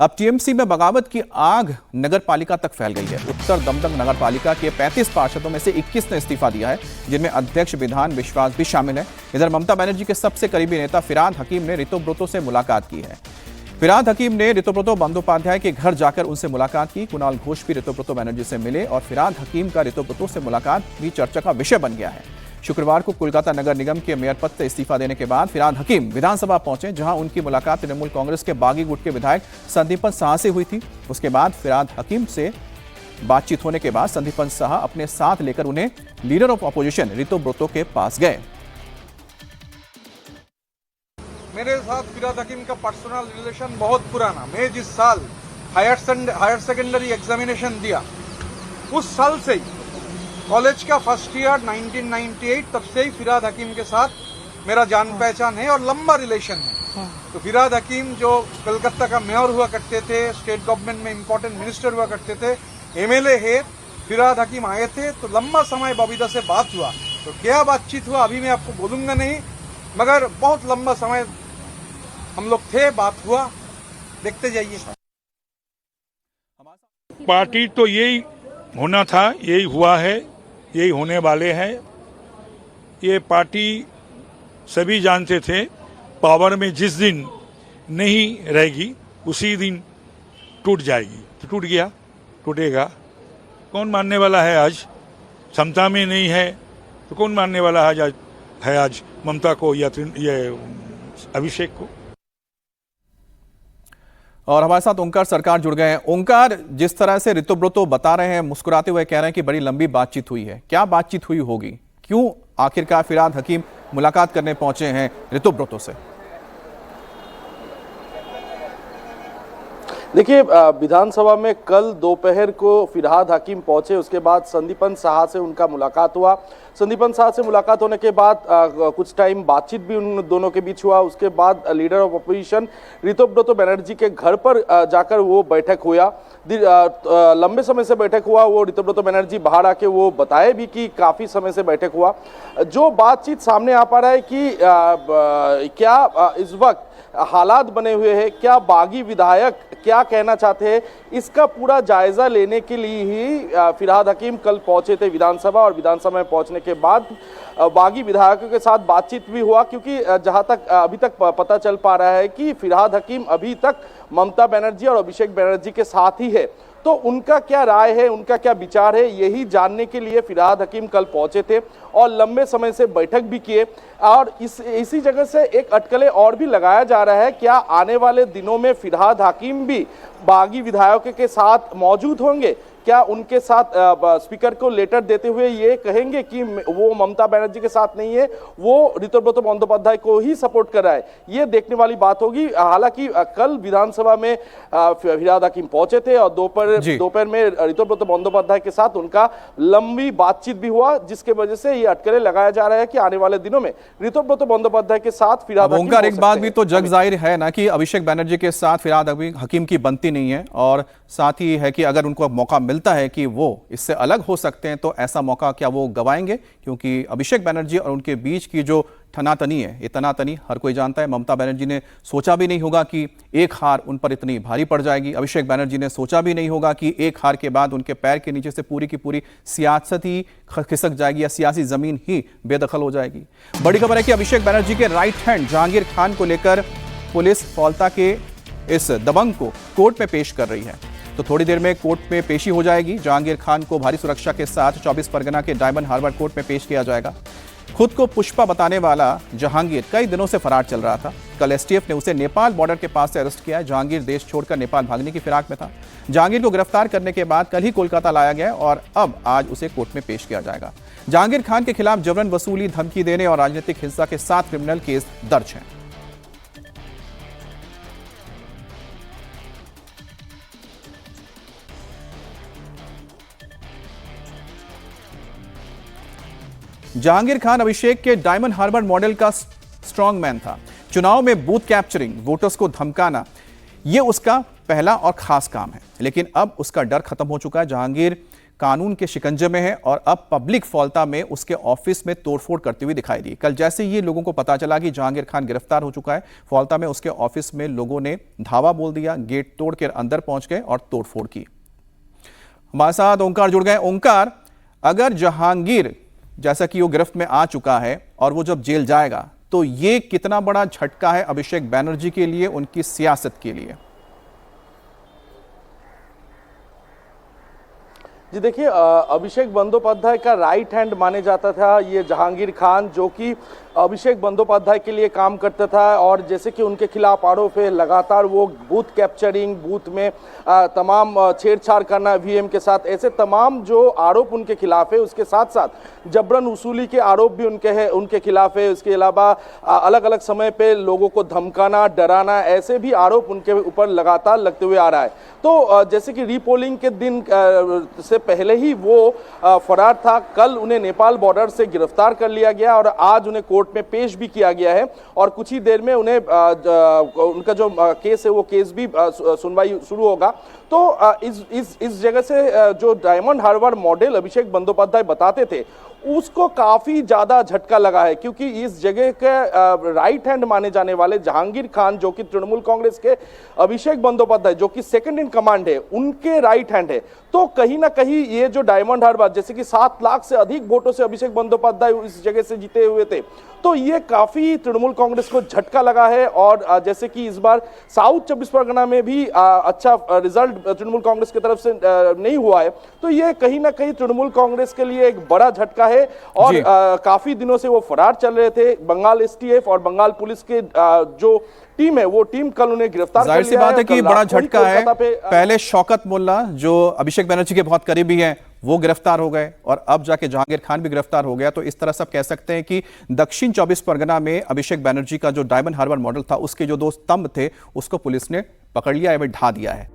अब टीएमसी में बगावत की आग नगर पालिका तक फैल गई है। उत्तर दमदम नगर पालिका के 35 पार्षदों में से 21 ने इस्तीफा दिया है, जिनमें अध्यक्ष विधान विश्वास भी शामिल है। इधर ममता बनर्जी के सबसे करीबी नेता फिरहाद हकीम ने ऋतुव्रतो से मुलाकात की है। फिरहाद हकीम ने ऋतुव्रतो बंदोपाध्याय के घर जाकर उनसे मुलाकात की। कुणाल घोष भी ऋतुव्रतो बनर्जी से मिले और फिरहाद हकीम का ऋतुव्रतो से मुलाकात भी चर्चा का विषय बन गया है। शुक्रवार को कोलकाता नगर निगम के मेयर पद से इस्तीफा देने के बाद फिरहाद हकीम विधानसभा पहुंचे, जहां उनकी मुलाकात तृणमूल कांग्रेस के बागी गुट के विधायक संदीपन साहा से हुई थी। उसके बाद फिरहाद हकीम से बातचीत होने के बाद संदीपन साहा अपने साथ लेकर उन्हें लीडर ऑफ ऑपोजिशन ऋतुव्रतो के पास गए। मेरे साथ फिरहाद हकीम का पर्सनल रिलेशन बहुत पुराना। मैं जिस साल हायर सेकेंडरी एग्जामिनेशन दिया, उस साल से ही कॉलेज का फर्स्ट ईयर 1998, तब से ही फिरहाद हकीम के साथ मेरा जान पहचान है और लंबा रिलेशन है। तो फिरहाद हकीम जो कलकत्ता का मेयर हुआ करते थे, स्टेट गवर्नमेंट में इंपॉर्टेंट मिनिस्टर हुआ करते थे, एमएलए है, फिरहाद हकीम आए थे तो लंबा समय बबीता से बात हुआ। तो क्या बातचीत हुआ अभी मैं आपको बोलूंगा नहीं, मगर बहुत लंबा समय हम लोग थे, बात हुआ। देखते जाइए। पार्टी तो यही होना था, यही हुआ है, यही होने वाले हैं। ये पार्टी सभी जानते थे पावर में जिस दिन नहीं रहेगी उसी दिन टूट जाएगी। तो टूट गया, टूटेगा। कौन मानने वाला है आज? क्षमता में नहीं है तो कौन मानने वाला है आज ममता को या ये अभिषेक को? और हमारे साथ ओंकार सरकार जुड़ गए हैं। ओंकार, जिस तरह से ऋतुव्रतो बता रहे हैं, मुस्कुराते हुए कह रहे हैं कि बड़ी लंबी बातचीत हुई है, क्या बातचीत हुई होगी? क्यों आखिरकार फिरहाद हकीम मुलाकात करने पहुंचे हैं ऋतुव्रतो से? देखिए, विधानसभा में कल दोपहर को फिरहाद हकीम पहुंचे, उसके बाद संदीपन साहा से उनका मुलाकात हुआ। संदीपन साहा से मुलाकात होने के बाद कुछ टाइम बातचीत भी उन दोनों के बीच हुआ। उसके बाद लीडर ऑफ अपोजिशन ऋतुव्रतो बनर्जी के घर पर जाकर वो बैठक हुआ। लंबे समय से बैठक हुआ। वो ऋतुव्रतो बनर्जी बाहर आके वो बताए भी कि काफ़ी समय से बैठक हुआ। जो बातचीत सामने आ पा रहा है कि क्या इस वक्त हालात बने हुए हैं, क्या बागी विधायक क्या कहना चाहते हैं, इसका पूरा जायजा लेने के लिए ही फिरहाद हकीम कल पहुंचे थे विधानसभा। और विधानसभा में पहुंचने के बाद बागी विधायकों के साथ बातचीत भी हुआ, क्योंकि जहां तक अभी तक पता चल पा रहा है कि फिरहाद हकीम अभी तक ममता बनर्जी और अभिषेक बनर्जी के साथ ही है। तो उनका क्या राय है, उनका क्या विचार है, यही जानने के लिए फिरहाद हकीम कल पहुंचे थे और लंबे समय से बैठक भी किए। और इसी जगह से एक अटकलें और भी लगाया जा रहा है, क्या आने वाले दिनों में फिरहाद हकीम भी बागी विधायकों के साथ मौजूद होंगे? क्या उनके साथ स्पीकर को लेटर देते हुए ये कहेंगे कि वो ममता बनर्जी के साथ नहीं है, वो ऋतुव्रतो बंदोपाध्याय को ही सपोर्ट कर रहा है? ये देखने वाली बात होगी। हालांकि कल विधानसभा में फिरहाद हकीम पहुंचे थे और दोपहर में ऋतुव्रतो बंदोपाध्याय के साथ उनका लंबी बातचीत भी हुआ, जिसके वजह से ये अटकलें लगाया जा रहा है कि आने वाले दिनों में ऋतुव्रतो बंदोपाध्याय के साथ फिरहाद हकीम। ओंकार, एक बात भी तो जग जाहिर है ना कि अभिषेक बनर्जी के साथ फिरहाद हकीम की बनती नहीं है, और साथ ही है कि अगर उनको मौका मिलता है कि वो इससे अलग हो सकते हैं तो ऐसा मौका क्या वो गवाएंगे? क्योंकि अभिषेक बनर्जी और उनके बीच की जो ठनातनी है, ये तनातनी हर कोई जानता है। ममता बनर्जी ने सोचा भी नहीं होगा कि एक हार उन पर इतनी भारी पड़ जाएगी। अभिषेक बनर्जी ने सोचा भी नहीं होगा कि एक हार के बाद उनके पैर के नीचे से पूरी की पूरी सियासत ही खिसक जाएगी या सियासी जमीन ही बेदखल हो जाएगी। बड़ी खबर है कि अभिषेक बनर्जी के राइट हैंड जहांगीर खान को लेकर पुलिस फौलता के इस दबंग को कोर्ट में पेश कर रही है। तो थोड़ी देर में कोर्ट में पेशी हो जाएगी। जहांगीर खान को भारी सुरक्षा के साथ 24 परगना के डायमंड हार्बर कोर्ट में पेश किया जाएगा। खुद को पुष्पा बताने वाला जहांगीर कई दिनों से फरार चल रहा था। कल एसटीएफ ने उसे नेपाल बॉर्डर के पास से अरेस्ट किया है। जहांगीर देश छोड़कर नेपाल भागने की फिराक में था। जहांगीर को गिरफ्तार करने के बाद कल ही कोलकाता लाया गया और अब आज उसे कोर्ट में पेश किया जाएगा। जहांगीर खान के खिलाफ जबरन वसूली, धमकी देने और राजनीतिक हिंसा के 7 क्रिमिनल केस दर्ज हैं। जहांगीर खान अभिषेक के डायमंड हार्बर मॉडल का स्ट्रॉन्ग मैन था। चुनाव में बूथ कैप्चरिंग, वोटर्स को धमकाना, ये उसका पहला और खास काम है। लेकिन अब उसका डर खत्म हो चुका है। जहांगीर कानून के शिकंजे में है और अब पब्लिक फौलता में उसके ऑफिस में तोड़फोड़ करती हुई दिखाई दी। कल जैसे ये लोगों को पता चला कि जहांगीर खान गिरफ्तार हो चुका है, फौलता में उसके ऑफिस में लोगों ने धावा बोल दिया, गेट तोड़ कर अंदर पहुंच गए और तोड़फोड़ की। हमारे साथ ओंकार जुड़ गए। ओंकार, अगर जहांगीर जैसा कि वो गिरफ्त में आ चुका है और वो जब जेल जाएगा तो ये कितना बड़ा झटका है अभिषेक बैनर्जी के लिए, उनकी सियासत के लिए? जी देखिए, अभिषेक बंदोपाध्याय का राइट हैंड माने जाता था ये जहांगीर खान, जो कि अभिषेक बंदोपाध्याय के लिए काम करता था। और जैसे कि उनके खिलाफ आरोप है लगातार वो बूथ कैप्चरिंग, बूथ में तमाम छेड़छाड़ करना ईवीएम के साथ, ऐसे तमाम जो आरोप उनके खिलाफ है। उसके साथ साथ जबरन वसूली के आरोप भी उनके खिलाफ है। उसके अलावा अलग अलग समय पे लोगों को धमकाना, डराना, ऐसे भी आरोप उनके ऊपर लगातार लगते हुए आ रहा है। तो जैसे कि रीपोलिंग के दिन से पहले ही वो फरार था। कल उन्हें नेपाल बॉर्डर से गिरफ्तार कर लिया गया और आज उन्हें कोर्ट में पेश भी किया गया है और कुछ ही देर में उन्हें उनका जो केस है वो केस भी सुनवाई शुरू होगा। तो इस जगह से जो डायमंड हार्बर मॉडल अभिषेक बंदोपाध्याय बताते थे उसको काफी ज्यादा झटका लगा है, क्योंकि इस जगह के राइट हैंड माने जाने वाले जहांगीर खान, जो कि तृणमूल कांग्रेस के अभिषेक बंदोपाध्याय जो कि सेकंड इन कमांड है, उनके राइट हैंड है। तो कहीं ना कहीं ये जो डायमंड हार्बर, जैसे कि 7 लाख से अधिक वोटों से अभिषेक बंदोपाध्याय इस जगह से जीते हुए थे, तो ये काफी तृणमूल कांग्रेस को झटका लगा है। और जैसे कि इस बार साउथ 24 परगना में भी अच्छा रिजल्ट तृणमूल कांग्रेस की तरफ से नहीं हुआ है, तो ये कहीं ना कहीं तृणमूल कांग्रेस के लिए एक बड़ा झटका है। और काफी दिनों से वो फरार चल रहे थे। बंगाल एसटीएफ और बंगाल पुलिस के जो टीम है वो टीम कल उन्हें गिरफ्तार कर लिया है। जाहिर सी बात है कि बड़ा झटका है। पहले शौकत मोल्ला जो अभिषेक बैनर्जी के बहुत करीबी हैं वो गिरफ्तार हो गए और अब जाके जहांगीर खान भी गिरफ्तार हो गया। तो इस तरह से कह सकते हैं कि दक्षिण 24 परगना में अभिषेक बैनर्जी का जो डायमंड हार्बर मॉडल था उसके जो 2 स्तंभ थे उसको पुलिस ने पकड़ लिया है, ढा दिया है।